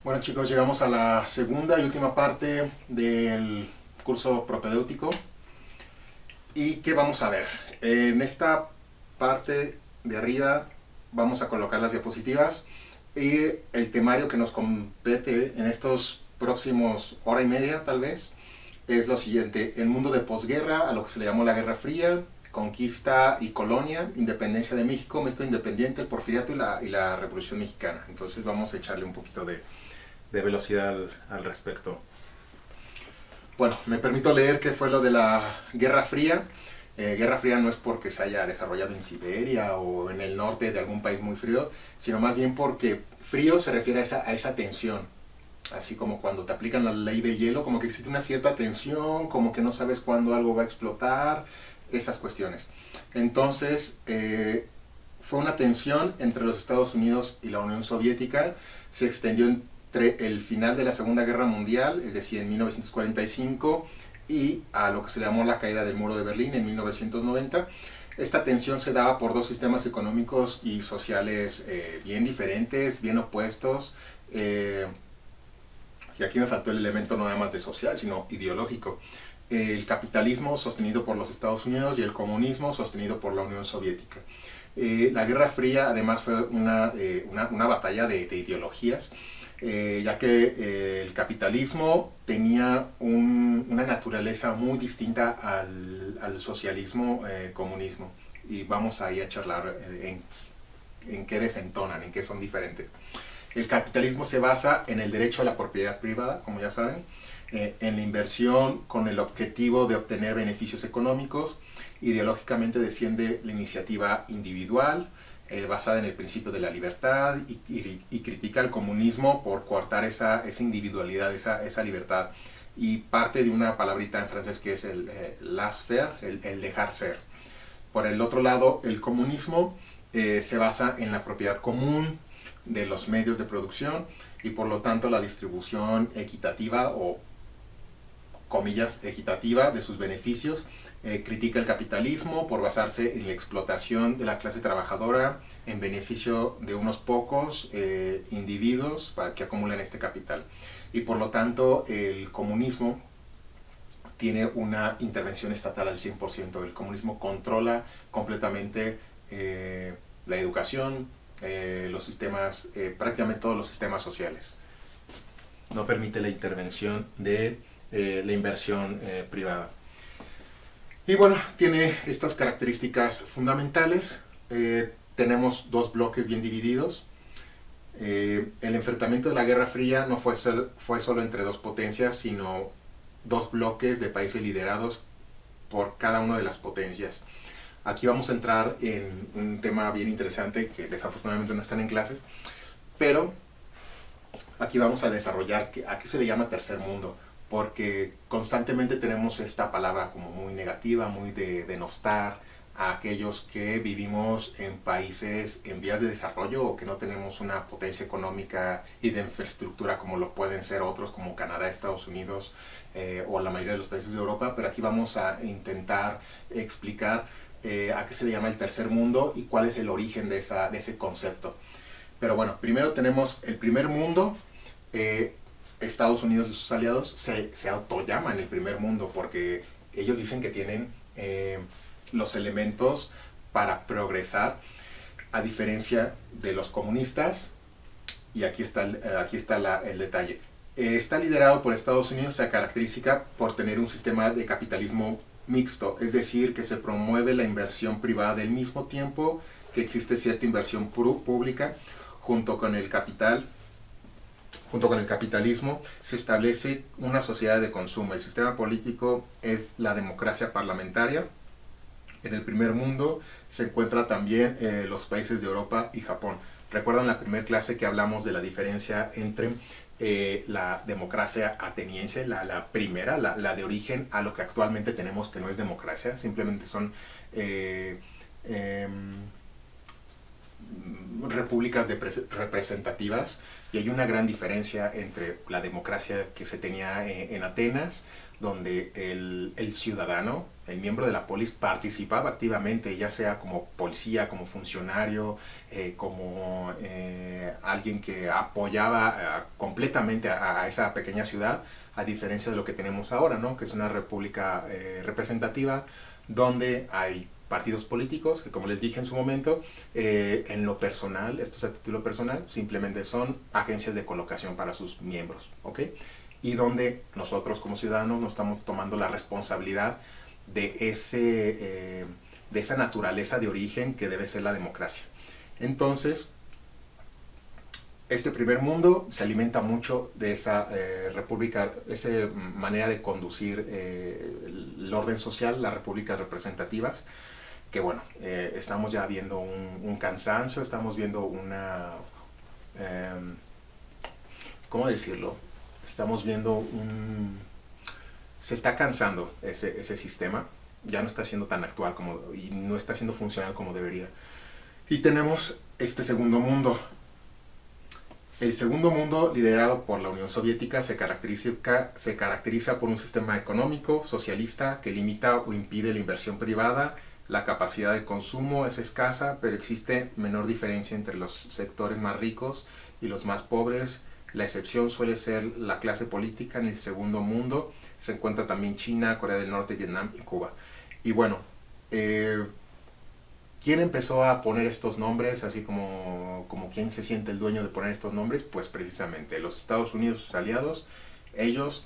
Bueno chicos, llegamos a la segunda y última parte del curso propedéutico. ¿Y qué vamos a ver? En esta parte de arriba vamos a colocar las diapositivas y el temario que nos compete en estos próximos hora y media tal vez es lo siguiente: el mundo de posguerra, a lo que se le llamó la Guerra Fría, conquista y colonia, independencia de México, México independiente, el porfiriato y la Revolución Mexicana. Entonces vamos a echarle un poquito de velocidad al respecto. Bueno, me permito leer qué fue lo de la Guerra Fría. Guerra Fría no es porque se haya desarrollado en Siberia o en el norte de algún país muy frío, sino más bien porque frío se refiere a esa tensión. Así como cuando te aplican la ley del hielo, como que existe una cierta tensión, como que no sabes cuándo algo va a explotar, esas cuestiones. Entonces, fue una tensión entre los Estados Unidos y la Unión Soviética, se extendió entre el final de la Segunda Guerra Mundial, es decir, en 1945, y a lo que se llamó la caída del muro de Berlín en 1990. Esta tensión se daba por dos sistemas económicos y sociales bien diferentes, bien opuestos, y aquí me faltó el elemento no nada más de social, sino ideológico. El capitalismo sostenido por los Estados Unidos y el comunismo sostenido por la Unión Soviética. La Guerra Fría además fue una batalla de ideologías, ya que el capitalismo tenía una naturaleza muy distinta al socialismo, comunismo. Y vamos ahí a charlar en qué desentonan, en qué son diferentes. El capitalismo se basa en el derecho a la propiedad privada, como ya saben, en la inversión con el objetivo de obtener beneficios económicos. Ideológicamente defiende la iniciativa individual, basada en el principio de la libertad, y critica el comunismo por coartar esa individualidad, esa libertad. Y parte de una palabrita en francés que es el laissez-faire, el dejar ser. Por el otro lado, el comunismo se basa en la propiedad común de los medios de producción y por lo tanto la distribución equitativa o comillas equitativa de sus beneficios. Critica el capitalismo por basarse en la explotación de la clase trabajadora en beneficio de unos pocos individuos para que acumulen este capital. Y por lo tanto el comunismo tiene una intervención estatal al 100%. El comunismo controla completamente la educación, los sistemas, prácticamente todos los sistemas sociales. No permite la intervención de la inversión privada. Y bueno, tiene estas características fundamentales. Tenemos dos bloques bien divididos. El enfrentamiento de la Guerra Fría no fue solo entre dos potencias, sino dos bloques de países liderados por cada una de las potencias. Aquí vamos a entrar en un tema bien interesante que desafortunadamente no están en clases, pero aquí vamos a desarrollar a qué se le llama tercer mundo, porque constantemente tenemos esta palabra como muy negativa, muy de denostar a aquellos que vivimos en países en vías de desarrollo o que no tenemos una potencia económica y de infraestructura como lo pueden ser otros como Canadá, Estados Unidos o la mayoría de los países de Europa. Pero aquí vamos a intentar explicar a qué se le llama el tercer mundo y cuál es el origen de ese concepto. Pero bueno, primero tenemos el primer mundo. Estados Unidos y sus aliados se autollaman el primer mundo porque ellos dicen que tienen los elementos para progresar, a diferencia de los comunistas. Y aquí está el detalle. Está liderado por Estados Unidos, se caracteriza por tener un sistema de capitalismo mixto, es decir, que se promueve la inversión privada al mismo tiempo que existe cierta inversión pública. Junto con el capitalismo se establece una sociedad de consumo. El sistema político es la democracia parlamentaria. En el primer mundo se encuentran también los países de Europa y Japón. ¿Recuerdan la primera clase que hablamos de la diferencia entre la democracia ateniense, la primera, la de origen, a lo que actualmente tenemos, que no es democracia? Simplemente son repúblicas representativas, y hay una gran diferencia entre la democracia que se tenía en Atenas, donde el ciudadano, el miembro de la polis, participaba activamente, ya sea como policía, como funcionario, como alguien que apoyaba completamente a esa pequeña ciudad, a diferencia de lo que tenemos ahora, ¿no? Que es una república representativa, donde hay partidos políticos que, como les dije en su momento, en lo personal, esto es a título personal, simplemente son agencias de colocación para sus miembros, ¿ok? Y donde nosotros como ciudadanos nos estamos tomando la responsabilidad de esa naturaleza de origen que debe ser la democracia. Entonces, este primer mundo se alimenta mucho de esa república, esa manera de conducir el orden social, las repúblicas representativas, que bueno, estamos ya viendo un cansancio, estamos viendo una... ¿cómo decirlo? Estamos viendo se está cansando ese sistema, ya no está siendo tan actual y no está siendo funcional como debería. Y tenemos este segundo mundo. El segundo mundo, liderado por la Unión Soviética, se caracteriza por un sistema económico socialista que limita o impide la inversión privada. La capacidad de consumo es escasa, pero existe menor diferencia entre los sectores más ricos y los más pobres. La excepción suele ser la clase política. En el segundo mundo se encuentra también China, Corea del Norte, Vietnam y Cuba. Y bueno, ¿quién empezó a poner estos nombres? Así como quién se siente el dueño de poner estos nombres, pues precisamente los Estados Unidos, sus aliados. Ellos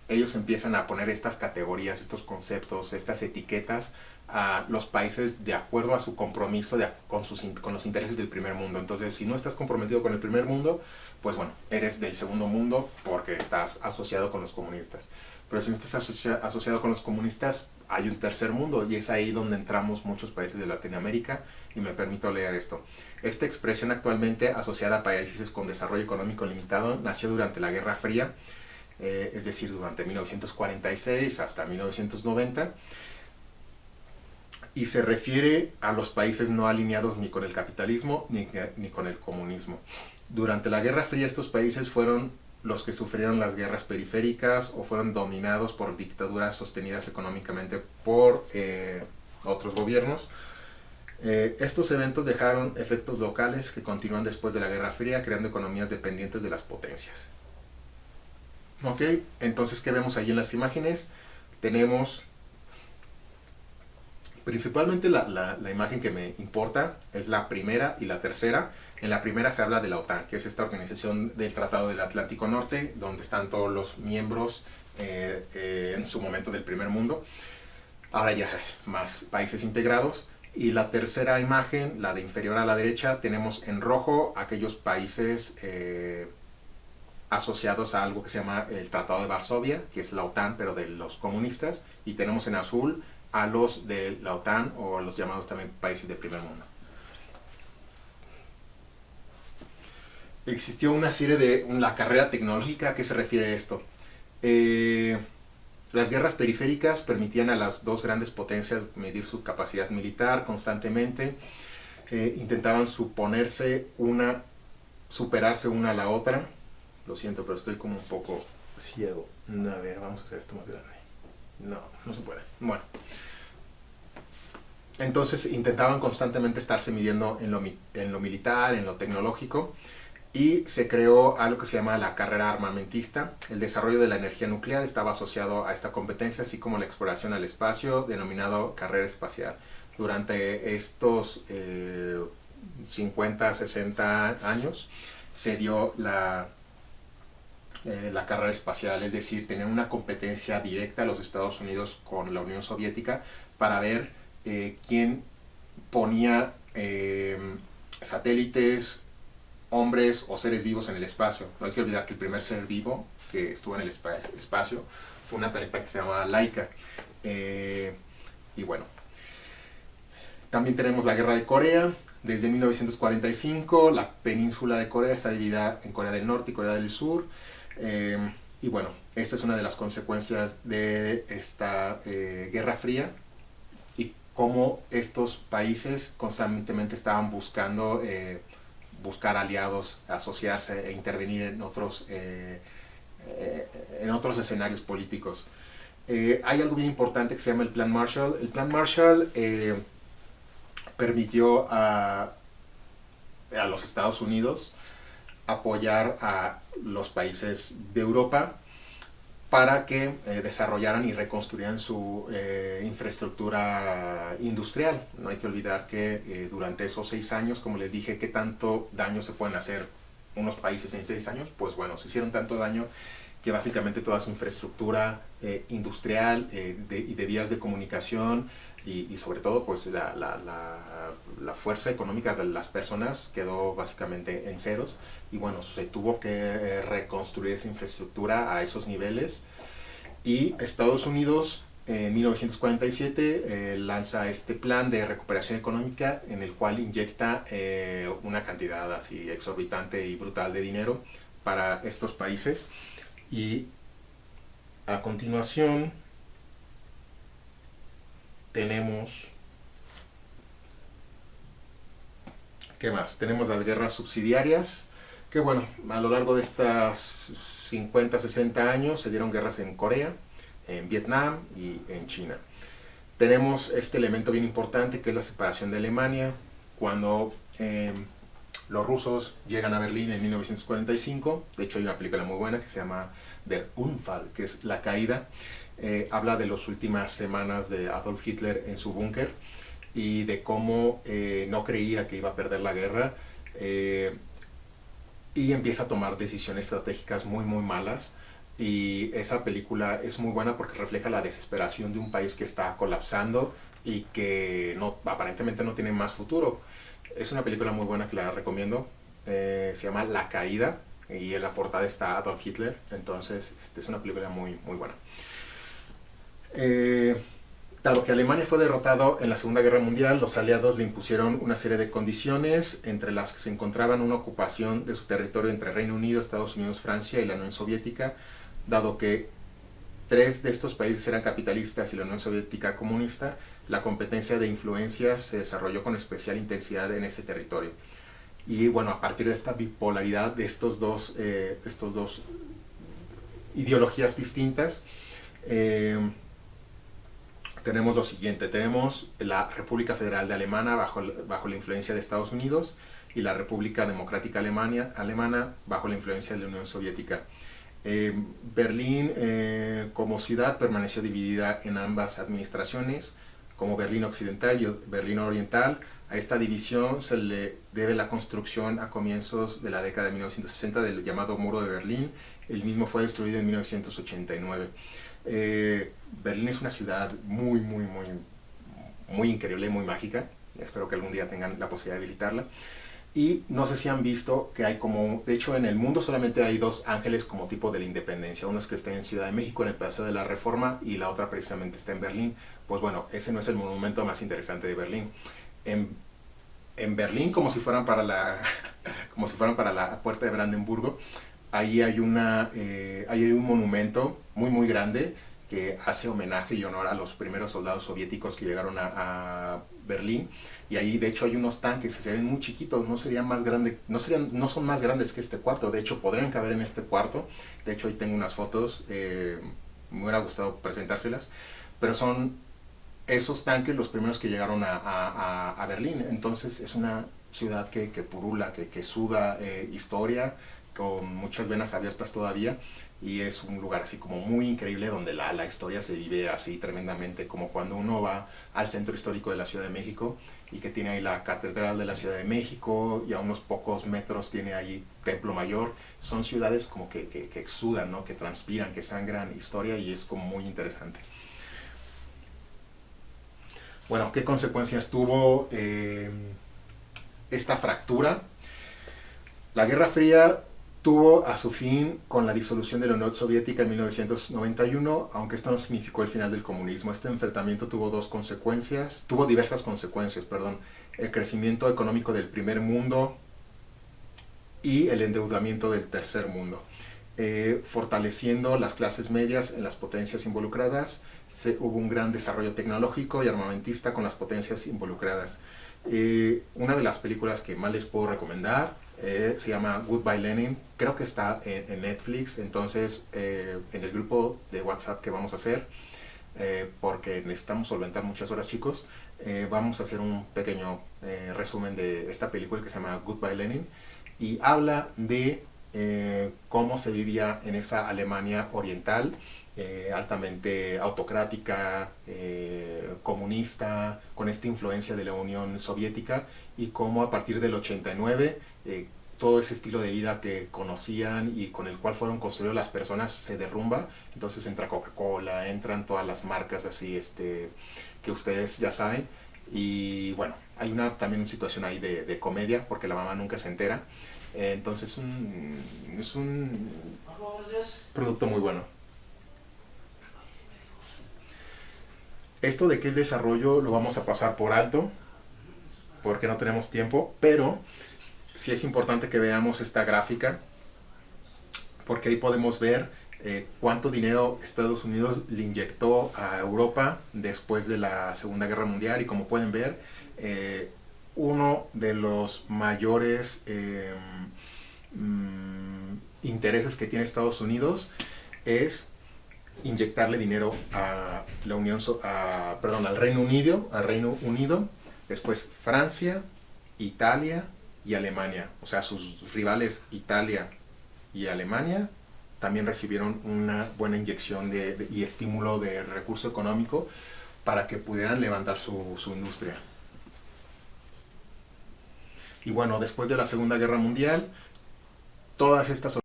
empiezan a poner estas categorías, estos conceptos, estas etiquetas a los países de acuerdo a su compromiso con los intereses del primer mundo. Entonces, si no estás comprometido con el primer mundo, pues bueno, eres del segundo mundo porque estás asociado con los comunistas. Pero si no estás asociado con los comunistas, hay un tercer mundo, y es ahí donde entramos muchos países de Latinoamérica, y me permito leer esto. Esta expresión, actualmente asociada a países con desarrollo económico limitado, nació durante la Guerra Fría, es decir, durante 1946 hasta 1990, y se refiere a los países no alineados ni con el capitalismo ni con el comunismo. Durante la Guerra Fría, estos países fueron los que sufrieron las guerras periféricas o fueron dominados por dictaduras sostenidas económicamente por otros gobiernos. Estos eventos dejaron efectos locales que continúan después de la Guerra Fría, creando economías dependientes de las potencias. Ok, entonces, ¿qué vemos ahí en las imágenes? Tenemos principalmente la imagen que me importa, es la primera y la tercera. En la primera se habla de la OTAN, que es esta organización del Tratado del Atlántico Norte, donde están todos los miembros en su momento del primer mundo. Ahora ya hay más países integrados. Y la tercera imagen, la de inferior a la derecha, tenemos en rojo aquellos países asociados a algo que se llama el Tratado de Varsovia, que es la OTAN, pero de los comunistas. Y tenemos en azul a los de la OTAN, o a los llamados también países del primer mundo. Existió una serie de la carrera tecnológica. ¿A qué se refiere esto? Las guerras periféricas permitían a las dos grandes potencias medir su capacidad militar constantemente. Intentaban superarse una a la otra. Lo siento, pero estoy como un poco ciego. A ver, vamos a hacer esto más grande. No se puede. Bueno. Entonces intentaban constantemente estarse midiendo en lo militar, en lo tecnológico, y se creó algo que se llama la carrera armamentista. El desarrollo de la energía nuclear estaba asociado a esta competencia, así como la exploración al espacio, denominado carrera espacial. Durante estos 50, 60 años se dio la carrera espacial, es decir, tener una competencia directa a los Estados Unidos con la Unión Soviética para ver quién ponía satélites, hombres o seres vivos en el espacio. No hay que olvidar que el primer ser vivo que estuvo en el espacio fue una perrita que se llamaba Laika. Y bueno, también tenemos la Guerra de Corea. Desde 1945 la península de Corea está dividida en Corea del Norte y Corea del Sur. Y bueno, esta es una de las consecuencias de esta Guerra Fría. Y cómo estos países constantemente estaban buscando buscar aliados, asociarse e intervenir en otros escenarios políticos. Hay algo bien importante que se llama el Plan Marshall. El Plan Marshall permitió a los Estados Unidos apoyar a los países de Europa para que desarrollaran y reconstruyeran su infraestructura industrial. No hay que olvidar que durante esos 6 años, como les dije, ¿qué tanto daño se pueden hacer unos países en 6 años? Pues bueno, se hicieron tanto daño que básicamente toda su infraestructura industrial y de vías de comunicación y sobre todo pues la fuerza económica de las personas quedó básicamente en ceros y bueno, se tuvo que reconstruir esa infraestructura a esos niveles y Estados Unidos en 1947 lanza este plan de recuperación económica en el cual inyecta una cantidad así exorbitante y brutal de dinero para estos países y a continuación tenemos, ¿qué más? Tenemos las guerras subsidiarias, que bueno, a lo largo de estas 50, 60 años se dieron guerras en Corea, en Vietnam y en China. Tenemos este elemento bien importante que es la separación de Alemania, cuando los rusos llegan a Berlín en 1945, de hecho hay una película muy buena que se llama Der Unfall, que es la caída, habla de las últimas semanas de Adolf Hitler en su búnker y de cómo no creía que iba a perder la guerra y empieza a tomar decisiones estratégicas muy muy malas y esa película es muy buena porque refleja la desesperación de un país que está colapsando y que aparentemente no tiene más futuro. Es una película muy buena que la recomiendo, se llama La Caída y en la portada está Adolf Hitler, entonces es una película muy muy buena. Dado que Alemania fue derrotado en la Segunda Guerra Mundial, los aliados le impusieron una serie de condiciones, entre las que se encontraban una ocupación de su territorio entre Reino Unido, Estados Unidos, Francia y la Unión Soviética, dado que 3 de estos países eran capitalistas y la Unión Soviética comunista, la competencia de influencias se desarrolló con especial intensidad en este territorio. Y bueno, a partir de esta bipolaridad de estos dos ideologías distintas, tenemos lo siguiente, tenemos la República Federal de Alemania bajo la influencia de Estados Unidos y la República Democrática Alemana bajo la influencia de la Unión Soviética. Berlín como ciudad permaneció dividida en ambas administraciones, como Berlín Occidental y Berlín Oriental. A esta división se le debe la construcción a comienzos de la década de 1960 del llamado Muro de Berlín. El mismo fue destruido en 1989. Berlín es una ciudad muy, muy, muy, muy increíble, muy mágica. Espero que algún día tengan la posibilidad de visitarla. Y no sé si han visto que hay como, de hecho en el mundo solamente hay 2 ángeles como tipo de la independencia. Uno es que está en Ciudad de México, en el Paseo de la Reforma, y la otra precisamente está en Berlín. Pues bueno, ese no es el monumento más interesante de Berlín. En Berlín, como si fueran para la Puerta de Brandenburgo, ahí hay un monumento muy muy grande que hace homenaje y honor a los primeros soldados soviéticos que llegaron a Berlín, y ahí de hecho hay unos tanques que se ven muy chiquitos, no son más grandes que este cuarto, de hecho podrían caber en este cuarto, de hecho ahí tengo unas fotos, me hubiera gustado presentárselas, pero son esos tanques los primeros que llegaron a Berlín, entonces es una ciudad que purula, que suda historia, con muchas venas abiertas todavía, y es un lugar así como muy increíble donde la historia se vive así tremendamente, como cuando uno va al centro histórico de la Ciudad de México y que tiene ahí la Catedral de la Ciudad de México y a unos pocos metros tiene ahí Templo Mayor. Son ciudades como que exudan, ¿no? Que transpiran, que sangran historia, y es como muy interesante. Bueno, ¿qué consecuencias tuvo esta fractura? La Guerra Fría tuvo a su fin con la disolución de la Unión Soviética en 1991, aunque esto no significó el final del comunismo. Este enfrentamiento tuvo diversas consecuencias, el crecimiento económico del primer mundo y el endeudamiento del tercer mundo. fortaleciendo las clases medias en las potencias involucradas. Hubo un gran desarrollo tecnológico y armamentista con las potencias involucradas. Una de las películas que más les puedo recomendar se llama Goodbye Lenin. Creo que está en Netflix. Entonces, en el grupo de WhatsApp que vamos a hacer, porque necesitamos solventar muchas horas, chicos, vamos a hacer un pequeño resumen de esta película que se llama Goodbye Lenin, y habla de cómo se vivía en esa Alemania oriental, altamente autocrática, comunista, con esta influencia de la Unión Soviética, y cómo a partir del 89 todo ese estilo de vida que conocían y con el cual fueron construidos las personas se derrumba. Entonces entra Coca-Cola, entran todas las marcas así que ustedes ya saben. Y bueno, hay también una situación ahí de comedia, porque la mamá nunca se entera. Entonces es un producto muy bueno. Esto de qué es desarrollo lo vamos a pasar por alto, porque no tenemos tiempo, pero sí es importante que veamos esta gráfica, porque ahí podemos ver cuánto dinero Estados Unidos le inyectó a Europa después de la Segunda Guerra Mundial. Y como pueden ver, uno de los mayores intereses que tiene Estados Unidos es inyectarle dinero a la al Reino Unido, después Francia, Italia y Alemania. O sea, sus rivales Italia y Alemania también recibieron una buena inyección y estímulo de recurso económico para que pudieran levantar su industria. Y bueno, después de la Segunda Guerra Mundial, todas estas...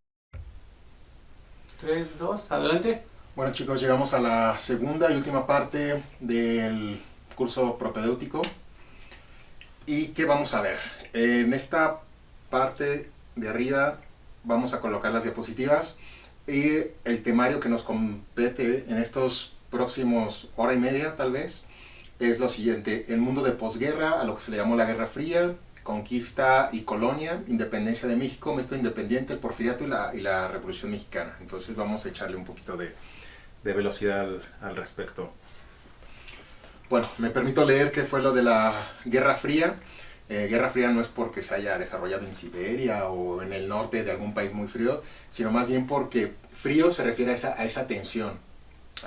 3, 2, adelante. Bueno, chicos, llegamos a la segunda y última parte del curso propedéutico. ¿Y qué vamos a ver? En esta parte de arriba vamos a colocar las diapositivas, y el temario que nos compete en estos próximos hora y media tal vez es lo siguiente: el mundo de posguerra, a lo que se le llamó la Guerra Fría, conquista y colonia, independencia de México, México independiente, el porfiriato y la Revolución Mexicana. Entonces vamos a echarle un poquito de velocidad al respecto. Bueno, me permito leer qué fue lo de la Guerra Fría. Guerra Fría no es porque se haya desarrollado en Siberia o en el norte de algún país muy frío, sino más bien porque frío se refiere a esa tensión.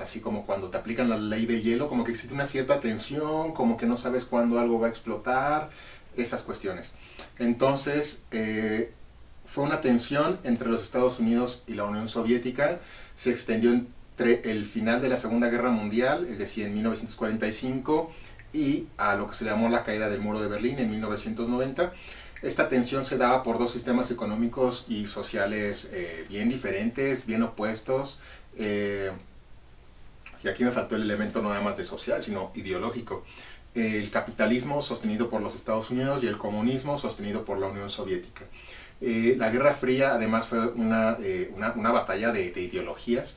Así como cuando te aplican la ley del hielo, como que existe una cierta tensión, como que no sabes cuándo algo va a explotar, esas cuestiones. Entonces, fue una tensión entre los Estados Unidos y la Unión Soviética. Se extendió entre el final de la Segunda Guerra Mundial, es decir, en 1945, y a lo que se llamó la caída del Muro de Berlín en 1990. Esta tensión se daba por dos sistemas económicos y sociales bien diferentes, bien opuestos. Y aquí me faltó el elemento no nada más de social, sino ideológico. El capitalismo sostenido por los Estados Unidos y el comunismo sostenido por la Unión Soviética. La Guerra Fría además fue una batalla de ideologías,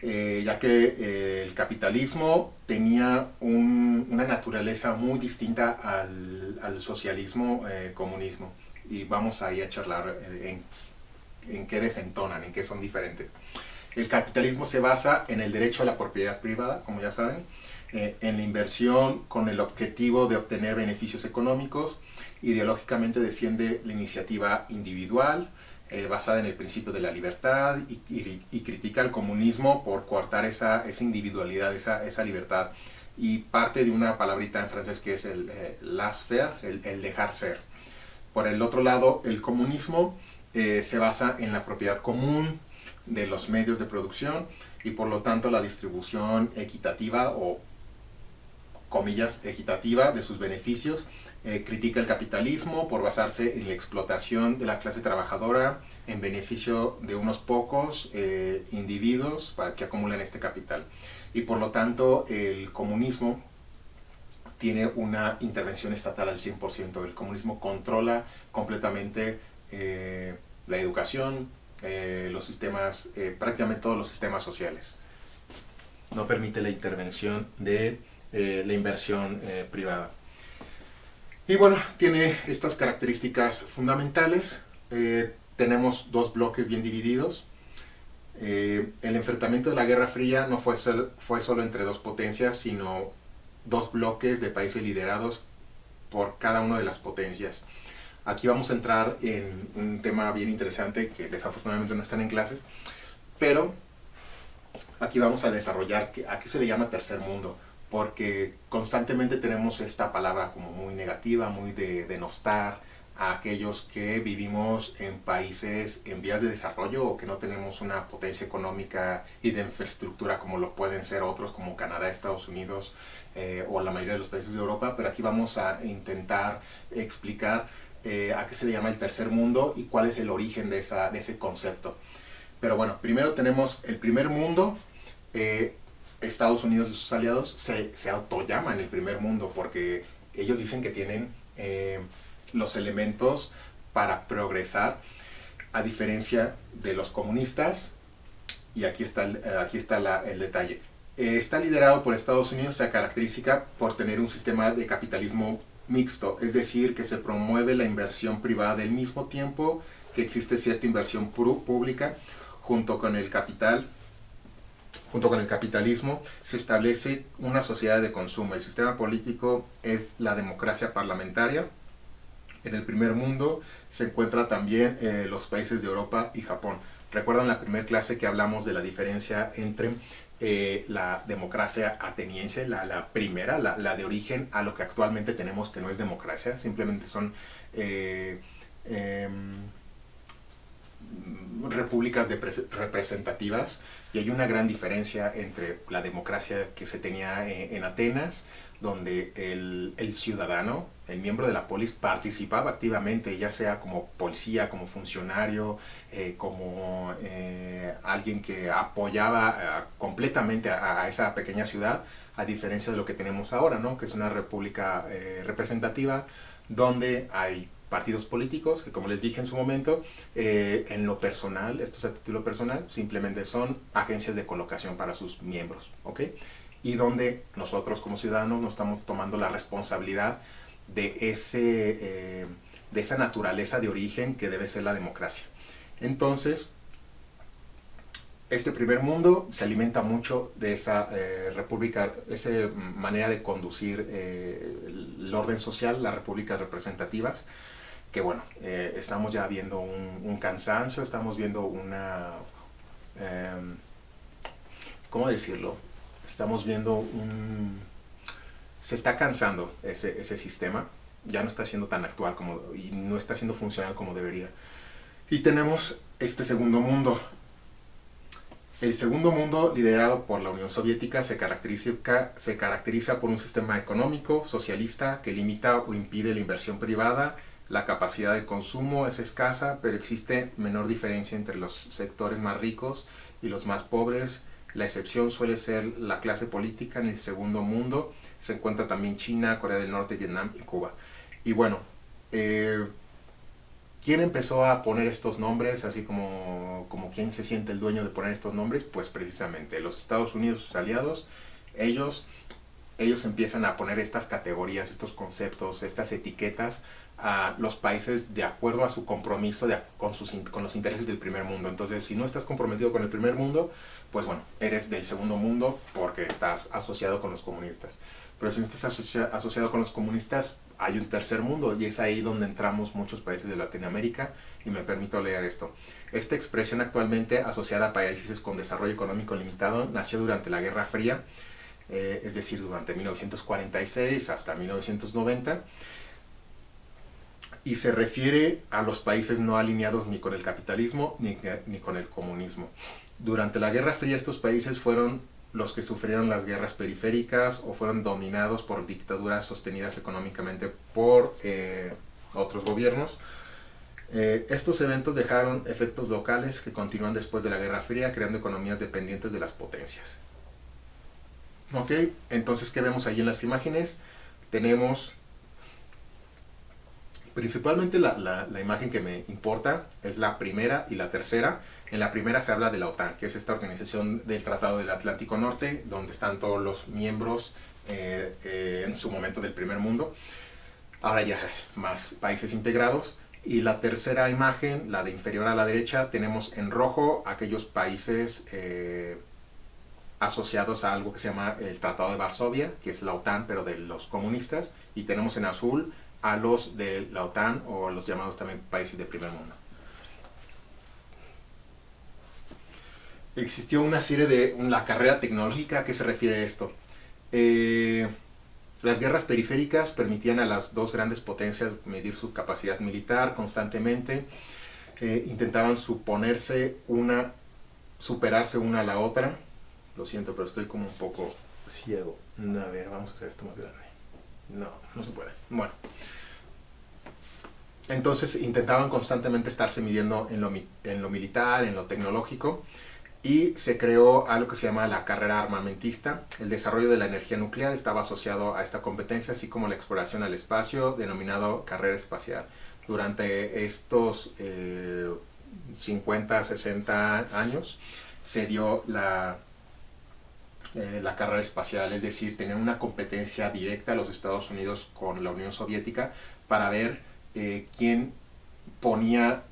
ya que el capitalismo tenía una naturaleza muy distinta al socialismo, comunismo. Y vamos ahí a charlar en qué desentonan, en qué son diferentes. El capitalismo se basa en el derecho a la propiedad privada, como ya saben, en la inversión con el objetivo de obtener beneficios económicos. Ideológicamente defiende la iniciativa individual, basada en el principio de la libertad, y critica al comunismo por coartar esa individualidad, esa libertad. Y parte de una palabrita en francés que es el laisser-faire, el dejar ser. Por el otro lado, el comunismo se basa en la propiedad común de los medios de producción, y por lo tanto la distribución equitativa, o comillas equitativa, de sus beneficios. Critica el capitalismo por basarse en la explotación de la clase trabajadora en beneficio de unos pocos individuos para que acumulen este capital. Y por lo tanto el comunismo tiene una intervención estatal al 100%. El comunismo controla completamente la educación, los sistemas, prácticamente todos los sistemas sociales. No permite la intervención de la inversión privada. Y bueno, tiene estas características fundamentales. Tenemos dos bloques bien divididos. El enfrentamiento de la Guerra Fría no fue solo entre dos potencias, sino dos bloques de países liderados por cada una de las potencias. Aquí vamos a entrar en un tema bien interesante que desafortunadamente no están en clases, pero aquí vamos a desarrollar a qué se le llama tercer mundo, porque constantemente tenemos esta palabra como muy negativa, muy de denostar a aquellos que vivimos en países en vías de desarrollo o que no tenemos una potencia económica y de infraestructura como lo pueden ser otros como Canadá, Estados Unidos o la mayoría de los países de Europa, pero aquí vamos a intentar explicar a qué se le llama el tercer mundo y cuál es el origen de ese concepto. Pero bueno, primero tenemos el primer mundo. Estados Unidos y sus aliados se autollaman el primer mundo porque ellos dicen que tienen los elementos para progresar, a diferencia de los comunistas, y aquí está el detalle. Está liderado por Estados Unidos, se caracteriza por tener un sistema de capitalismo mixto, es decir, que se promueve la inversión privada al mismo tiempo que existe cierta inversión pública. Junto con el capitalismo se establece una sociedad de consumo. El sistema político es la democracia parlamentaria. En el primer mundo se encuentran también los países de Europa y Japón. ¿Recuerdan la primera clase que hablamos de la diferencia entre la democracia ateniense, la primera, la de origen, a lo que actualmente tenemos que no es democracia? Simplemente son repúblicas representativas, y hay una gran diferencia entre la democracia que se tenía en Atenas, donde el ciudadano, el miembro de la polis, participaba activamente, ya sea como policía, como funcionario, como alguien que apoyaba completamente a esa pequeña ciudad, a diferencia de lo que tenemos ahora, ¿no? Que es una república representativa, donde hay partidos políticos que, como les dije en su momento, en lo personal, esto es a título personal, simplemente son agencias de colocación para sus miembros, ¿ok? Y donde nosotros como ciudadanos nos estamos tomando la responsabilidad de esa naturaleza de origen que debe ser la democracia. Entonces, este primer mundo se alimenta mucho de esa república, esa manera de conducir el orden social, las repúblicas representativas, que bueno, estamos ya viendo un cansancio, estamos viendo ¿cómo decirlo? Estamos viendo se está cansando ese sistema, ya no está siendo tan actual y no está siendo funcional como debería. Y tenemos este segundo mundo. El segundo mundo, liderado por la Unión Soviética, se caracteriza por un sistema económico socialista que limita o impide la inversión privada. La capacidad de consumo es escasa, pero existe menor diferencia entre los sectores más ricos y los más pobres. La excepción suele ser la clase política. En el segundo mundo se encuentra también China, Corea del Norte, Vietnam y Cuba. Y bueno, ¿quién empezó a poner estos nombres? Así como quién se siente el dueño de poner estos nombres, pues precisamente los Estados Unidos, sus aliados, ellos empiezan a poner estas categorías, estos conceptos, estas etiquetas a los países de acuerdo a su compromiso con los intereses del primer mundo. Entonces, si no estás comprometido con el primer mundo, pues bueno, eres del segundo mundo porque estás asociado con los comunistas. Pero si no estás asociado con los comunistas, hay un tercer mundo, y es ahí donde entramos muchos países de Latinoamérica, y me permito leer esto. Esta expresión, actualmente asociada a países con desarrollo económico limitado, nació durante la Guerra Fría, es decir, durante 1946 hasta 1990, y se refiere a los países no alineados ni con el capitalismo ni con el comunismo. Durante la Guerra Fría, estos países fueron los que sufrieron las guerras periféricas o fueron dominados por dictaduras sostenidas económicamente por otros gobiernos. Estos eventos dejaron efectos locales que continúan después de la Guerra Fría, creando economías dependientes de las potencias. Ok, entonces, ¿qué vemos ahí en las imágenes? Tenemos principalmente la imagen que me importa es la primera y la tercera. En la primera se habla de la OTAN, que es esta organización del Tratado del Atlántico Norte, donde están todos los miembros en su momento del primer mundo. Ahora ya más países integrados. Y la tercera imagen, la de inferior a la derecha, tenemos en rojo aquellos países asociados a algo que se llama el Tratado de Varsovia, que es la OTAN, pero de los comunistas, y tenemos en azul a los de la OTAN, o los llamados también países de primer mundo. Existió una serie de la carrera tecnológica. ¿A qué se refiere esto? Las guerras periféricas permitían a las dos grandes potencias medir su capacidad militar constantemente. Intentaban superarse una a la otra. Lo siento, pero estoy como un poco ciego. A ver, vamos a hacer esto más grande. No se puede. Bueno. Entonces intentaban constantemente estarse midiendo en lo militar, en lo tecnológico, y se creó algo que se llama la carrera armamentista. El desarrollo de la energía nuclear estaba asociado a esta competencia, así como la exploración al espacio, denominado carrera espacial. Durante estos 50, 60 años se dio la carrera espacial, es decir, tenían una competencia directa los Estados Unidos con la Unión Soviética para ver quién ponía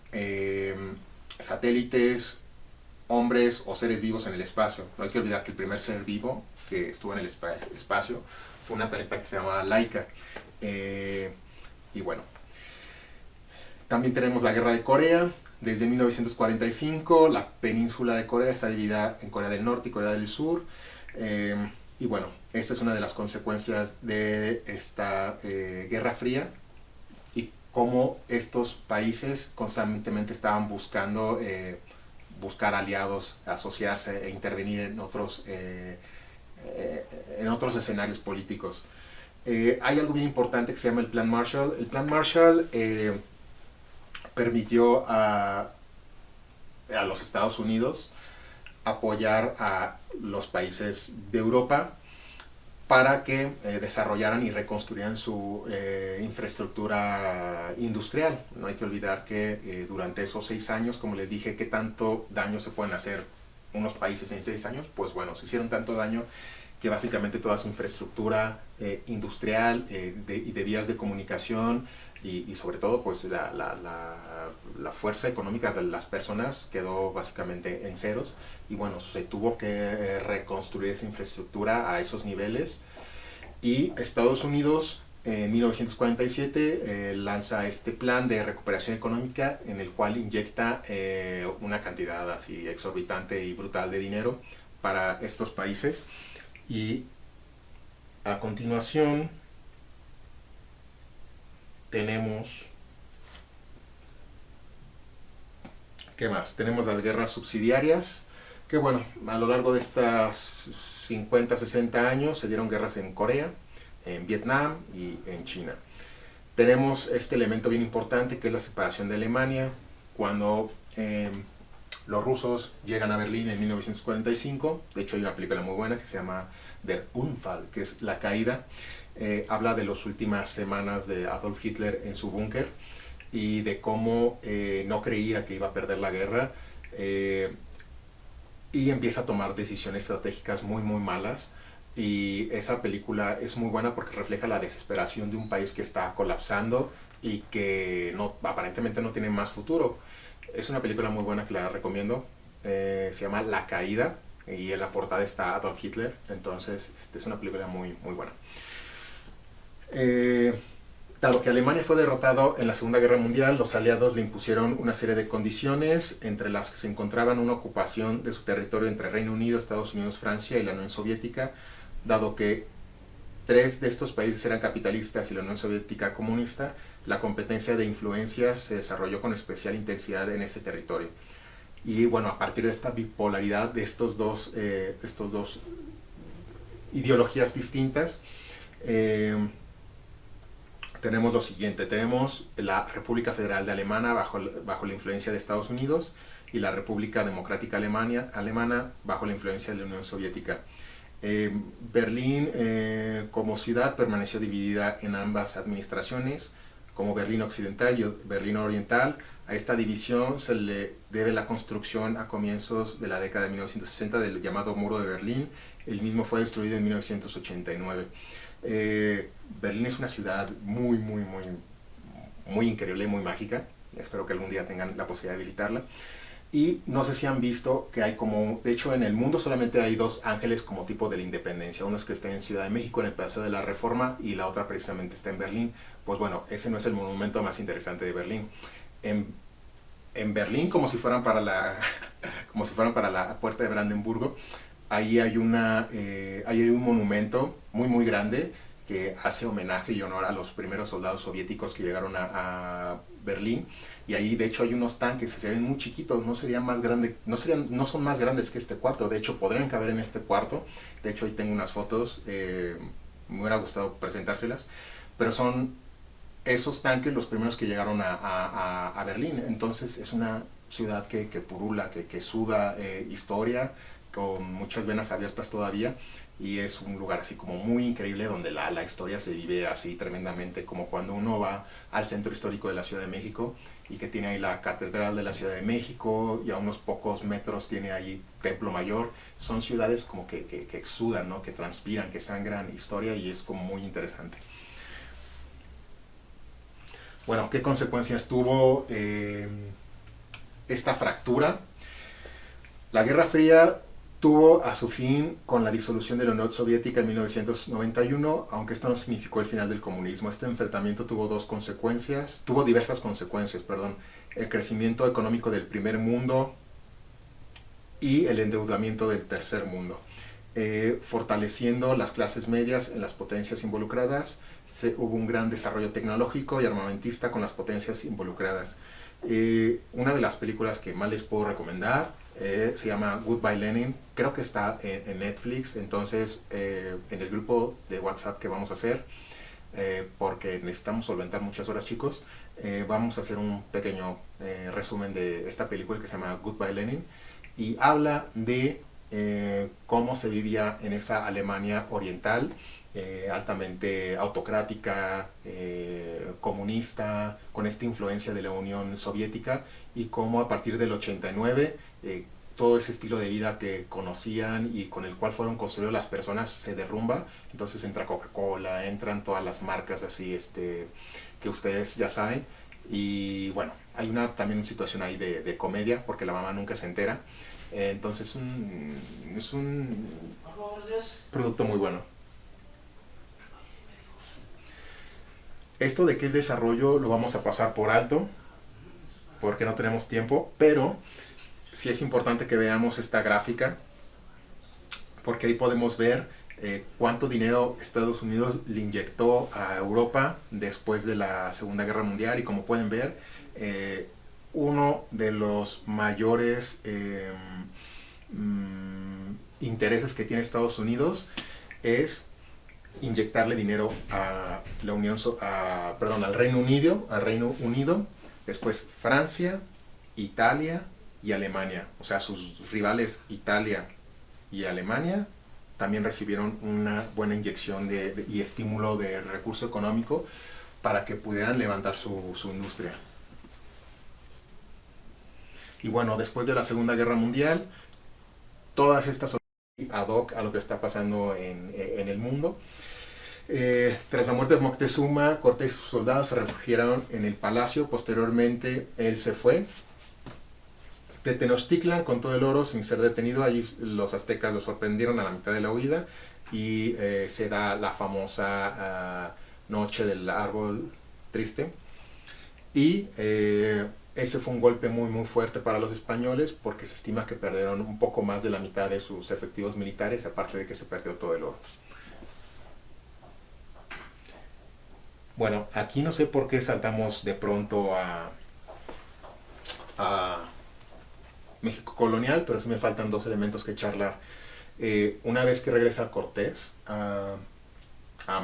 satélites, hombres o seres vivos en el espacio. No hay que olvidar que el primer ser vivo que estuvo en el espacio fue una perrita que se llamaba Laika. Y bueno, también tenemos la Guerra de Corea. Desde 1945 la península de Corea está dividida en Corea del Norte y Corea del Sur. Y bueno, esta es una de las consecuencias de esta Guerra Fría, y cómo estos países constantemente estaban buscar aliados, asociarse e intervenir en otros escenarios políticos. Hay algo bien importante que se llama el Plan Marshall. El Plan Marshall permitió a los Estados Unidos apoyar a los países de Europa para que desarrollaran y reconstruyeran su infraestructura industrial. No hay que olvidar que durante esos 6 años, como les dije, ¿qué tanto daño se pueden hacer unos países en 6 años? Pues bueno, se hicieron tanto daño que básicamente toda su infraestructura industrial y de vías de comunicación y sobre todo pues la fuerza económica de las personas quedó básicamente en ceros, y bueno, se tuvo que reconstruir esa infraestructura a esos niveles. Y Estados Unidos en 1947 lanza este plan de recuperación económica, en el cual inyecta una cantidad así exorbitante y brutal de dinero para estos países. Y a continuación tenemos, ¿qué más? Tenemos las guerras subsidiarias, que bueno, a lo largo de estas 50, 60 años se dieron guerras en Corea, en Vietnam y en China. Tenemos este elemento bien importante, que es la separación de Alemania, cuando los rusos llegan a Berlín en 1945. De hecho hay una película muy buena que se llama Der Unfall, que es la caída. Habla de las últimas semanas de Adolf Hitler en su búnker y de cómo no creía que iba a perder la guerra, y empieza a tomar decisiones estratégicas muy muy malas. Y esa película es muy buena porque refleja la desesperación de un país que está colapsando y que aparentemente no tiene más futuro. Es una película muy buena que la recomiendo. Se llama La Caída y en la portada está Adolf Hitler. Entonces es una película muy, muy buena. Dado que Alemania fue derrotado en la Segunda Guerra Mundial, los aliados le impusieron una serie de condiciones, entre las que se encontraban una ocupación de su territorio entre Reino Unido, Estados Unidos, Francia y la Unión Soviética. Dado que 3 de estos países eran capitalistas y la Unión Soviética comunista, la competencia de influencias se desarrolló con especial intensidad en este territorio. Y bueno, a partir de esta bipolaridad de estos dos ideologías distintas, tenemos lo siguiente. Tenemos la República Federal de Alemania bajo la influencia de Estados Unidos, y la República Democrática Alemana bajo la influencia de la Unión Soviética. Berlín como ciudad permaneció dividida en ambas administraciones, como Berlín Occidental y Berlín Oriental. A esta división se le debe la construcción a comienzos de la década de 1960 del llamado Muro de Berlín. El mismo fue destruido en 1989. Berlín es una ciudad muy, muy, muy, muy increíble, muy mágica. espero que algún día tengan la posibilidad de visitarla. Y no sé si han visto que hay como, de hecho en el mundo solamente hay dos ángeles como tipo de la independencia. Uno es que está en Ciudad de México, en el Paseo de la Reforma, y la otra precisamente está en Berlín. Pues bueno, ese no es el monumento más interesante de Berlín. En, en Berlín, como si fueran para la, como si fueran para la puerta de Brandenburgo, ahí hay un monumento muy muy grande que hace homenaje y honor a los primeros soldados soviéticos que llegaron a Berlín. Y ahí de hecho hay unos tanques que se ven muy chiquitos, no serían más grandes, no son más grandes que este cuarto, de hecho podrían caber en este cuarto. De hecho ahí tengo unas fotos, me hubiera gustado presentárselas, pero son esos tanques los primeros que llegaron a Berlín. Entonces es una ciudad que purula, que suda historia, con muchas venas abiertas todavía, y es un lugar así como muy increíble donde la historia se vive así tremendamente, como cuando uno va al centro histórico de la Ciudad de México y que tiene ahí la Catedral de la Ciudad de México y a unos pocos metros tiene ahí Templo Mayor. Son ciudades como que exudan, ¿no? Que transpiran, que sangran historia, y es como muy interesante. Bueno, ¿qué consecuencias tuvo esta fractura? La Guerra Fría tuvo a su fin con la disolución de la Unión Soviética en 1991, aunque esto no significó el final del comunismo. Este enfrentamiento tuvo diversas consecuencias, perdón. El crecimiento económico del primer mundo y el endeudamiento del tercer mundo. Fortaleciendo las clases medias en las potencias involucradas, hubo un gran desarrollo tecnológico y armamentista con las potencias involucradas. Una de las películas que más les puedo recomendar se llama Goodbye Lenin, creo que está en Netflix. Entonces en el grupo de WhatsApp que vamos a hacer, porque necesitamos solventar muchas horas, chicos, vamos a hacer un pequeño resumen de esta película que se llama Goodbye Lenin, y habla de cómo se vivía en esa Alemania oriental, altamente autocrática, comunista, con esta influencia de la Unión Soviética, y cómo a partir del 89 todo ese estilo de vida que conocían y con el cual fueron construidos las personas se derrumba. Entonces entra Coca-Cola, entran todas las marcas así que ustedes ya saben. Y bueno, hay también una situación ahí de comedia, porque la mamá nunca se entera. Entonces es un producto muy bueno. Esto de qué es desarrollo lo vamos a pasar por alto porque no tenemos tiempo, pero sí es importante que veamos esta gráfica, porque ahí podemos ver cuánto dinero Estados Unidos le inyectó a Europa después de la Segunda Guerra Mundial. Y como pueden ver, uno de los mayores intereses que tiene Estados Unidos es inyectarle dinero a la al Reino Unido, después Francia, Italia y Alemania. O sea, sus rivales Italia y Alemania también recibieron una buena inyección y estímulo de recurso económico para que pudieran levantar su industria. Y bueno, después de la Segunda Guerra Mundial, todas estas ad hoc a lo que está pasando en el mundo. Tras la muerte de Moctezuma, Cortés y sus soldados se refugiaron en el palacio. Posteriormente él se fue de Tenochtitlan con todo el oro sin ser detenido. Allí los aztecas lo sorprendieron a la mitad de la huida, y se da la famosa noche del árbol triste. Y ese fue un golpe muy muy fuerte para los españoles, porque se estima que perdieron un poco más de la mitad de sus efectivos militares, aparte de que se perdió todo el oro. Bueno, aquí no sé por qué saltamos de pronto a México colonial, pero sí me faltan dos elementos que charlar. Una vez que regresa Cortés a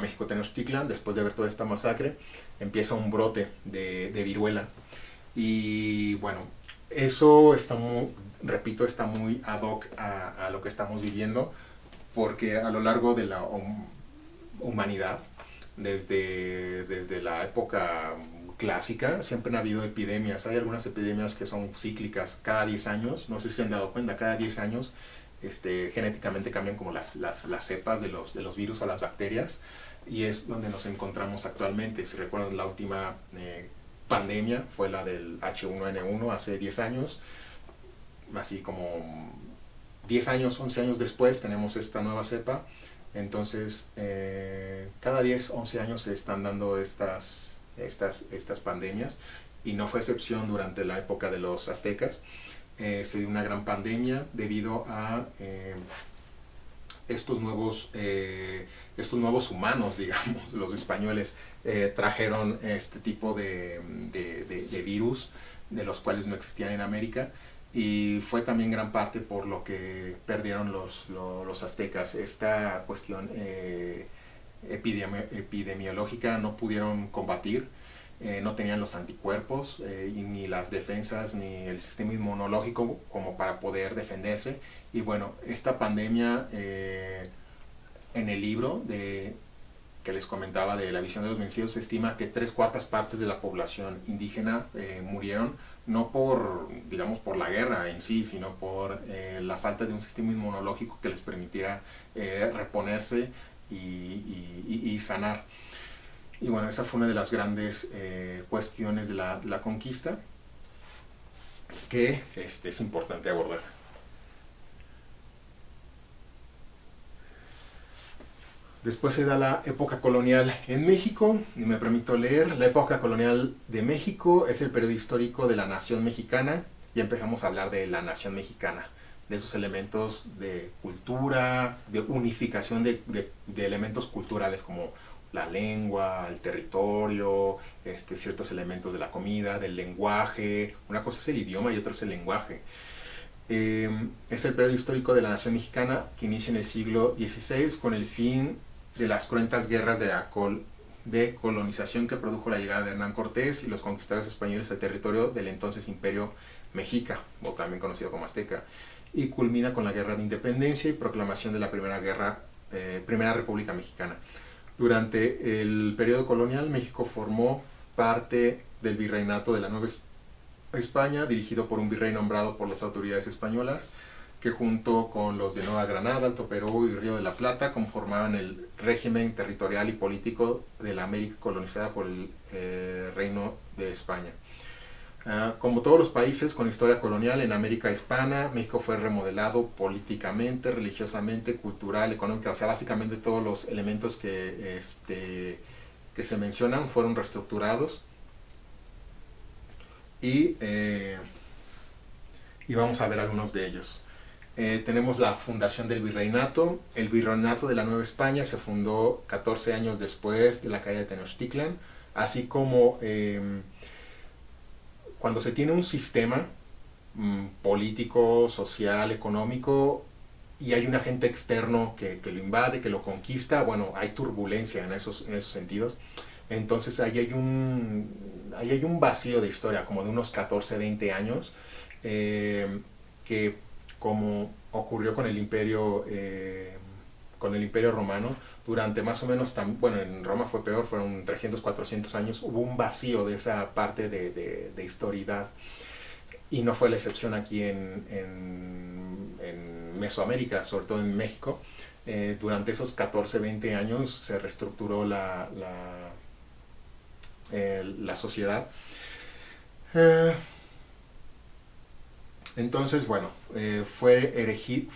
México Tenochtitlan, después de ver toda esta masacre, empieza un brote de viruela. Y bueno, eso repito, está muy ad hoc a lo que estamos viviendo, porque a lo largo de la humanidad, desde la época clásica, siempre han habido epidemias. Hay algunas epidemias que son cíclicas cada 10 años, no sé si se han dado cuenta, cada 10 años genéticamente cambian como las cepas de los virus o las bacterias, y es donde nos encontramos actualmente. Si recuerdan la última pandemia fue la del H1N1 hace 10 años, así como 10 años, 11 años después tenemos esta nueva cepa. Entonces, cada 10, 11 años se están dando estas pandemias, y no fue excepción durante la época de los aztecas. Se dio una gran pandemia debido a estos nuevos humanos, digamos. Los españoles trajeron este tipo de virus, de los cuales no existían en América, y fue también gran parte por lo que perdieron los aztecas. Esta cuestión epidemiológica no pudieron combatir, no tenían los anticuerpos, y ni las defensas ni el sistema inmunológico como para poder defenderse. Y bueno, esta pandemia, en el libro que les comentaba de la visión de los vencidos, se estima que 3/4 partes de la población indígena murieron, no por, digamos, por la guerra en sí, sino por la falta de un sistema inmunológico que les permitiera reponerse y sanar. Y bueno, esa fue una de las grandes cuestiones de la conquista que es importante abordar. Después se da la época colonial en México, y me permito leer. La época colonial de México es el periodo histórico de la nación mexicana. Ya empezamos a hablar de la nación mexicana, de esos elementos de cultura, de unificación de elementos culturales como la lengua, el territorio, ciertos elementos de la comida, del lenguaje. Una cosa es el idioma y otra es el lenguaje. Es el periodo histórico de la nación mexicana que inicia en el siglo XVI con el fin de las cruentas guerras de colonización que produjo la llegada de Hernán Cortés y los conquistadores españoles al territorio del entonces Imperio Mexica, o también conocido como Azteca, y culmina con la Guerra de Independencia y proclamación de la Primera República Mexicana. Durante el periodo colonial, México formó parte del virreinato de la Nueva España, dirigido por un virrey nombrado por las autoridades españolas, que junto con los de Nueva Granada, Alto Perú y Río de la Plata conformaban el régimen territorial y político de la América colonizada por el Reino de España. Como todos los países con historia colonial en América hispana, México fue remodelado políticamente, religiosamente, cultural, económica. O sea, básicamente todos los elementos que se mencionan fueron reestructurados. Y vamos a ver algunos de ellos. Tenemos la fundación del virreinato. El virreinato de la Nueva España se fundó 14 años después de la caída de Tenochtitlan, así como cuando se tiene un sistema político, social, económico, y hay un agente externo que lo invade, que lo conquista, bueno, hay turbulencia en esos sentidos. Entonces ahí hay un vacío de historia, como de unos 14, 20 años, que, como ocurrió con el Imperio Romano, durante más o menos, bueno, en Roma fue peor, fueron 300, 400 años, hubo un vacío de esa parte de historidad, y no fue la excepción aquí en Mesoamérica, sobre todo en México. Durante esos 14, 20 años se reestructuró la sociedad. Entonces, bueno, fue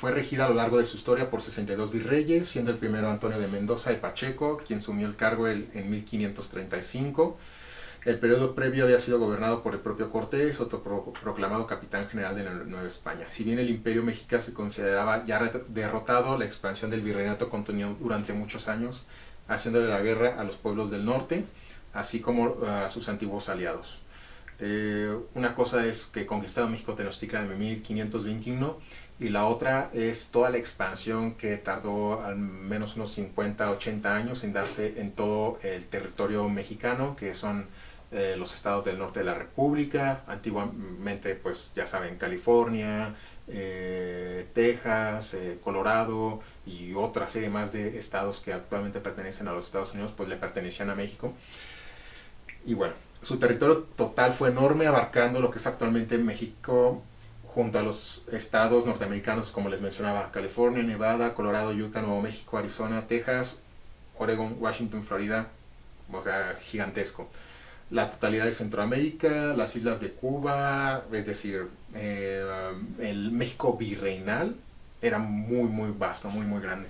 regida a lo largo de su historia por 62 virreyes, siendo el primero Antonio de Mendoza y Pacheco, quien asumió el cargo en 1535. El periodo previo había sido gobernado por el propio Cortés, autoproclamado capitán general de la Nueva España. Si bien el Imperio Mexica se consideraba ya derrotado, la expansión del virreinato continuó durante muchos años, haciéndole la guerra a los pueblos del norte, así como a sus antiguos aliados. Una cosa es que conquistaron México Tenochtitlan en 1521, y la otra es toda la expansión que tardó al menos unos 50, 80 años en darse en todo el territorio mexicano, que son los estados del norte de la República, antiguamente, pues ya saben, California, Texas, Colorado y otra serie más de estados que actualmente pertenecen a los Estados Unidos, pues le pertenecían a México. Y bueno, su territorio total fue enorme, abarcando lo que es actualmente México, junto a los estados norteamericanos, como les mencionaba, California, Nevada, Colorado, Utah, Nuevo México, Arizona, Texas, Oregon, Washington, Florida, o sea, gigantesco. la totalidad de Centroamérica, las islas de Cuba, es decir, el México virreinal era muy, muy vasto, muy, muy grande.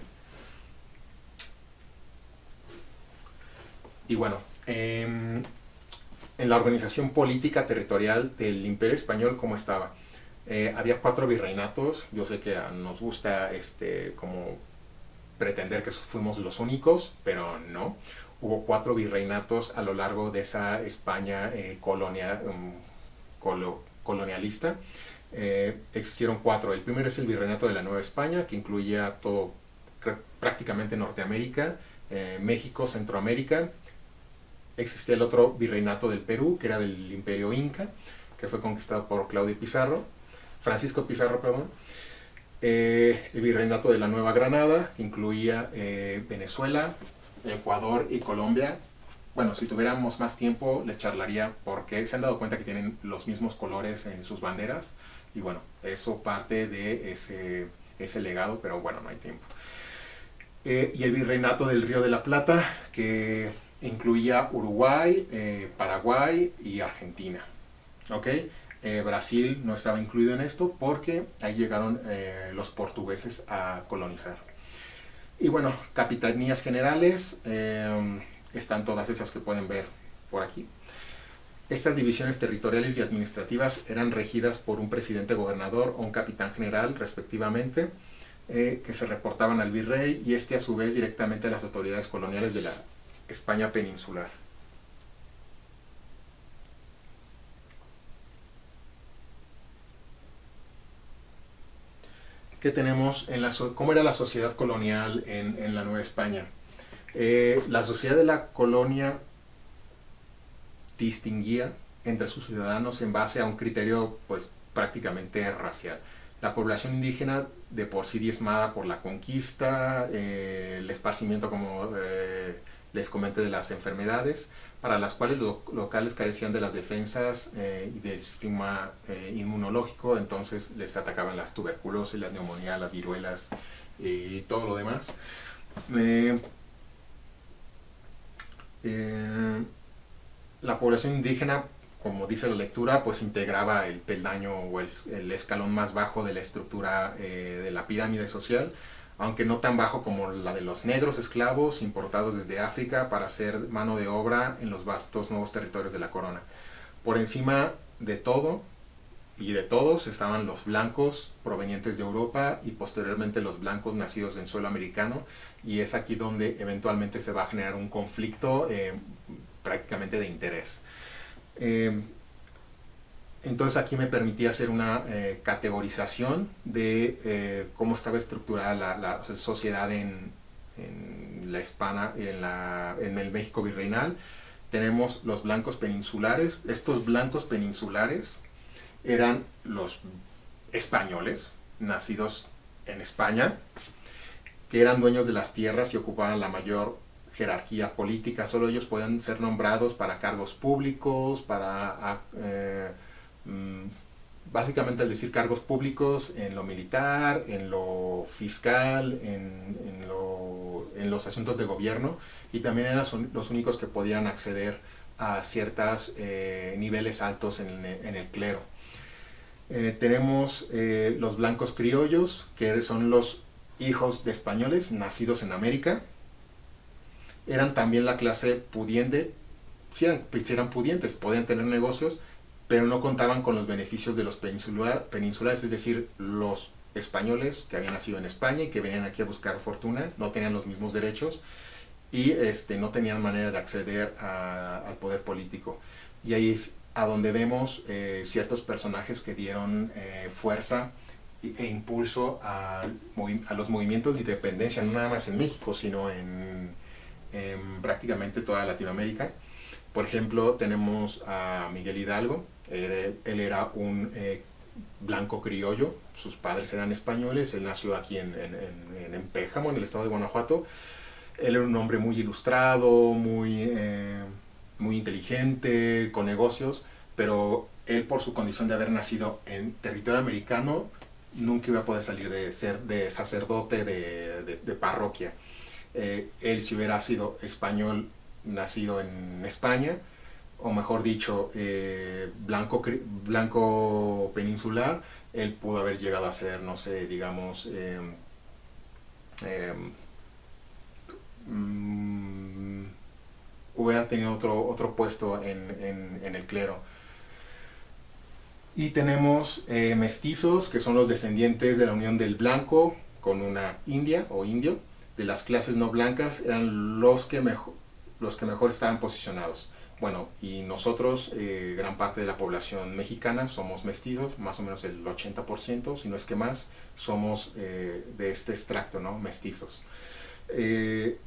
Y bueno, en la organización política territorial del Imperio Español, ¿cómo estaba? Había 4 virreinatos. Yo sé que nos gusta como pretender que fuimos los únicos, pero no. Hubo 4 virreinatos a lo largo de esa España colonialista. Existieron 4. El primero es el virreinato de la Nueva España, que incluía todo, prácticamente Norteamérica, México, Centroamérica. Existía el otro virreinato del Perú, que era del Imperio Inca, que fue conquistado por Francisco Pizarro, perdón. El virreinato de la Nueva Granada, que incluía Venezuela, Ecuador y Colombia. Bueno, si tuviéramos más tiempo les charlaría porque se han dado cuenta que tienen los mismos colores en sus banderas y bueno, eso parte de ese legado, pero bueno, no hay tiempo. Y el virreinato del Río de la Plata, que incluía Uruguay, Paraguay y Argentina. ¿Ok? Brasil no estaba incluido en esto porque ahí llegaron los portugueses a colonizar. Y bueno, capitanías generales, están todas esas que pueden ver por aquí. Estas divisiones territoriales y administrativas eran regidas por un presidente gobernador o un capitán general respectivamente, que se reportaban al virrey y a su vez directamente a las autoridades coloniales de la España peninsular. ¿Qué tenemos cómo era la sociedad colonial en la Nueva España? La sociedad de la colonia distinguía entre sus ciudadanos en base a un criterio pues prácticamente racial. La población indígena, de por sí diezmada por la conquista, el esparcimiento, como les comenté, de las enfermedades, para las cuales los locales carecían de las defensas y del sistema inmunológico, entonces les atacaban las tuberculosis, las neumonías, las viruelas y todo lo demás. La población indígena, como dice la lectura, pues integraba el peldaño o el escalón más bajo de la estructura de la pirámide social, aunque no tan bajo como la de los negros esclavos importados desde África para ser mano de obra en los vastos nuevos territorios de la corona. Por encima de todo y de todos estaban los blancos provenientes de Europa y posteriormente los blancos nacidos en suelo americano, y es aquí donde eventualmente se va a generar un conflicto prácticamente de interés. Entonces aquí me permitía hacer una categorización de cómo estaba estructurada la sociedad en la hispana, en el México virreinal. Tenemos los blancos peninsulares. Estos blancos peninsulares eran los españoles, nacidos en España, que eran dueños de las tierras y ocupaban la mayor jerarquía política. Solo ellos podían ser nombrados para cargos públicos, básicamente al decir cargos públicos en lo militar, en lo fiscal, en los asuntos de gobierno, y también eran los únicos que podían acceder a ciertos niveles altos en el clero. Tenemos los blancos criollos, que son los hijos de españoles nacidos en América. Eran también la clase pudiente, si eran pudientes, podían tener negocios, pero no contaban con los beneficios de los peninsulares, es decir, los españoles que habían nacido en España y que venían aquí a buscar fortuna, no tenían los mismos derechos y no tenían manera de acceder al poder político. Y ahí es a donde vemos ciertos personajes que dieron fuerza e impulso a los movimientos de independencia, no nada más en México, sino en prácticamente toda Latinoamérica. Por ejemplo, tenemos a Miguel Hidalgo. Él era un blanco criollo, sus padres eran españoles, él nació aquí en Pénjamo, en el estado de Guanajuato. Él era un hombre muy ilustrado, muy inteligente, con negocios, pero él, por su condición de haber nacido en territorio americano, nunca iba a poder salir de ser de sacerdote de parroquia. Él, si hubiera sido español nacido en España, o mejor dicho, blanco peninsular, él pudo haber llegado a ser, no sé, digamos, eh, mm, hubiera tenido otro puesto en el clero. Y tenemos mestizos, que son los descendientes de la unión del blanco con una india o indio. De las clases no blancas eran los que mejor estaban posicionados. Bueno, y nosotros, gran parte de la población mexicana, somos mestizos, más o menos el 80%, si no es que más, somos de este extracto, ¿no? Mestizos.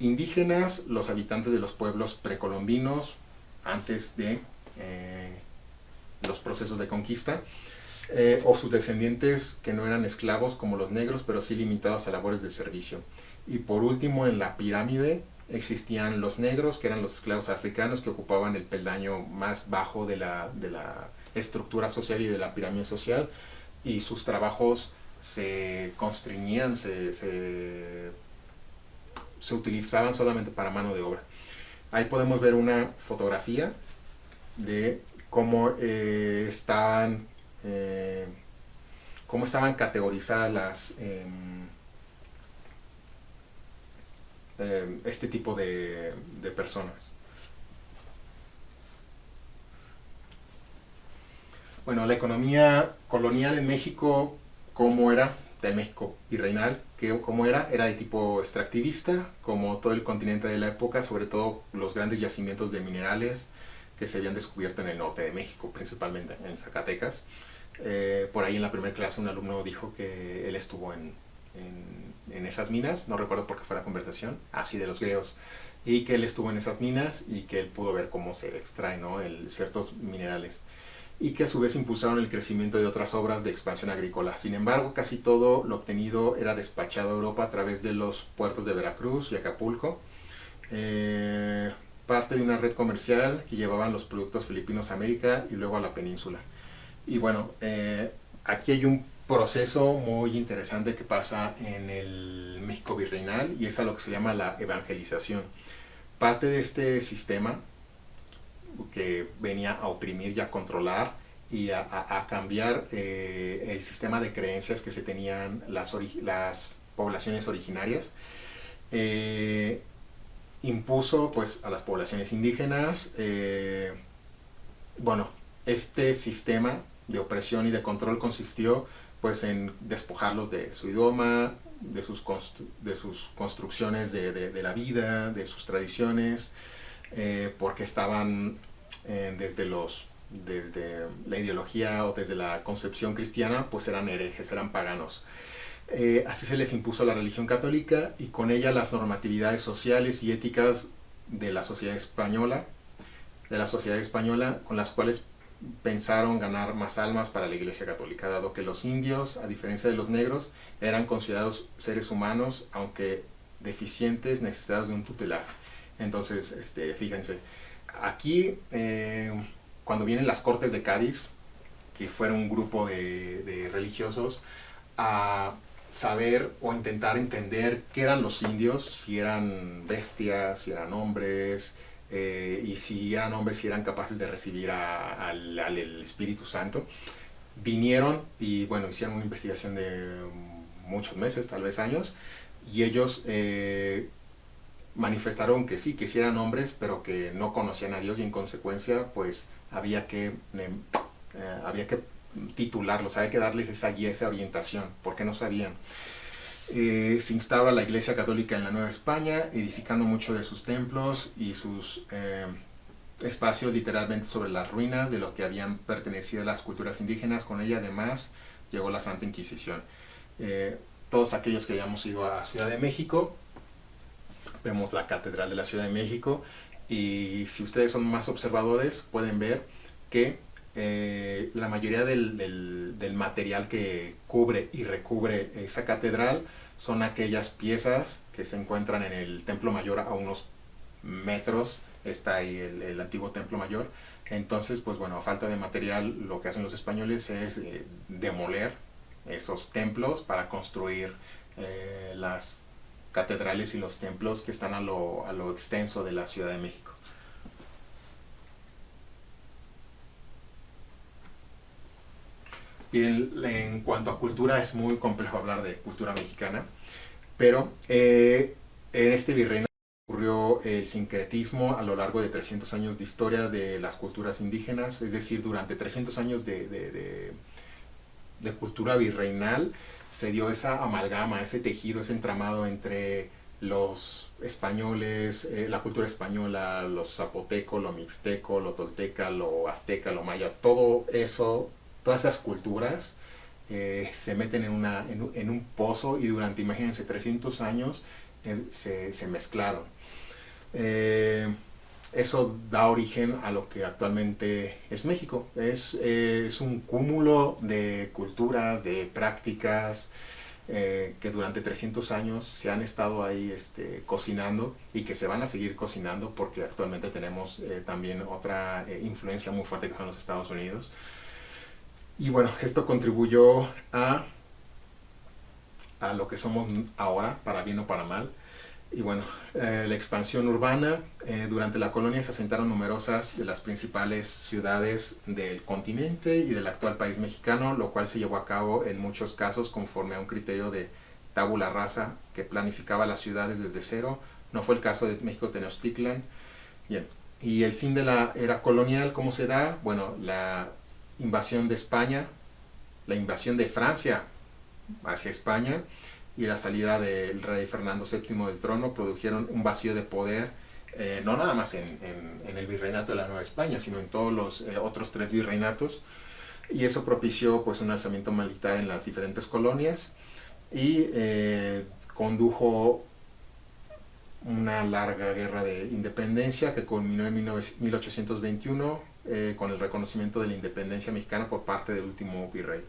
Indígenas, los habitantes de los pueblos precolombinos, antes de los procesos de conquista, o sus descendientes que no eran esclavos como los negros, pero sí limitados a labores de servicio. Y por último, en la pirámide existían los negros, que eran los esclavos africanos que ocupaban el peldaño más bajo de la estructura social y de la pirámide social, y sus trabajos se constreñían, se utilizaban solamente para mano de obra. Ahí podemos ver una fotografía de eh, cómo estaban categorizadas este tipo de personas. Bueno, la economía colonial en México, ¿cómo era? De México virreinal, ¿cómo era? Era de tipo extractivista, como todo el continente de la época, sobre todo los grandes yacimientos de minerales que se habían descubierto en el norte de México, principalmente en Zacatecas. Por ahí en la primera clase un alumno dijo que él estuvo en esas minas, no recuerdo por qué fue la conversación, así de los griegos, y que él estuvo en esas minas y que él pudo ver cómo se extraen, ¿no? Ciertos minerales, y que a su vez impulsaron el crecimiento de otras obras de expansión agrícola. Sin embargo, casi todo lo obtenido era despachado a Europa a través de los puertos de Veracruz y Acapulco, parte de una red comercial que llevaban los productos filipinos a América y luego a la península. Y bueno, aquí hay un proceso muy interesante que pasa en el México virreinal, y es a lo que se llama la evangelización. Parte de este sistema que venía a oprimir y a controlar y a cambiar el sistema de creencias que se tenían las poblaciones originarias, impuso pues a las poblaciones indígenas, bueno, este sistema de opresión y de control consistió pues en despojarlos de su idioma, de sus construcciones de la vida, de sus tradiciones, porque estaban desde la ideología o desde la concepción cristiana, pues eran herejes, eran paganos. Así se les impuso la religión católica y con ella las normatividades sociales y éticas de la sociedad española, con las cuales pensaron ganar más almas para la Iglesia Católica, dado que los indios, a diferencia de los negros, eran considerados seres humanos, aunque deficientes, necesitados de un tutelar. Entonces, fíjense, aquí, cuando vienen las Cortes de Cádiz, que fueron un grupo de religiosos, a saber o intentar entender qué eran los indios, si eran bestias, si eran hombres, y si eran hombres, si eran capaces de recibir al Espíritu Santo. Vinieron y bueno, hicieron una investigación de muchos meses, tal vez años, y ellos manifestaron que sí eran hombres, pero que no conocían a Dios, y en consecuencia pues había que titularlos, había que darles esa guía, esa orientación, porque no sabían. Se instaura la Iglesia Católica en la Nueva España, edificando muchos de sus templos y sus espacios literalmente sobre las ruinas de lo que habían pertenecido a las culturas indígenas. Con ella además llegó la Santa Inquisición. Todos aquellos que hayamos ido a Ciudad de México, vemos la Catedral de la Ciudad de México, y si ustedes son más observadores pueden ver que la mayoría del material que cubre y recubre esa catedral son aquellas piezas que se encuentran en el Templo Mayor a unos metros. Está ahí el antiguo Templo Mayor. Entonces, pues bueno, a falta de material, lo que hacen los españoles es demoler esos templos para construir las catedrales y los templos que están a lo extenso de la Ciudad de México. Y en cuanto a cultura, es muy complejo hablar de cultura mexicana, pero en este virreinato ocurrió el sincretismo a lo largo de 300 años de historia de las culturas indígenas, es decir, durante 300 años de cultura virreinal se dio esa amalgama, ese tejido, ese entramado entre los españoles, la cultura española, los zapotecos, lo mixteco, lo tolteca, lo azteca, lo maya, todo eso, todas esas culturas se meten en un pozo y durante, imagínense, 300 años se mezclaron. Eh, Eso da origen a lo que actualmente es México. Es un cúmulo de culturas, de prácticas que durante 300 años se han estado ahí cocinando y que se van a seguir cocinando porque actualmente tenemos también otra influencia muy fuerte que son los Estados Unidos. Y bueno, esto contribuyó a lo que somos ahora, para bien o para mal. Y bueno, la expansión urbana, durante la colonia se asentaron numerosas de las principales ciudades del continente y del actual país mexicano, lo cual se llevó a cabo en muchos casos conforme a un criterio de tabula rasa que planificaba las ciudades desde cero. No fue el caso de México Tenochtitlan. Bien, y el fin de la era colonial, ¿cómo se da? Bueno, la invasión de España, la invasión de Francia hacia España y la salida del rey Fernando VII del trono produjeron un vacío de poder, no nada más en el virreinato de la Nueva España, sino en todos los otros 3 virreinatos, y eso propició pues un alzamiento militar en las diferentes colonias y condujo una larga guerra de independencia que culminó en 1821 con el reconocimiento de la independencia mexicana por parte del último virrey.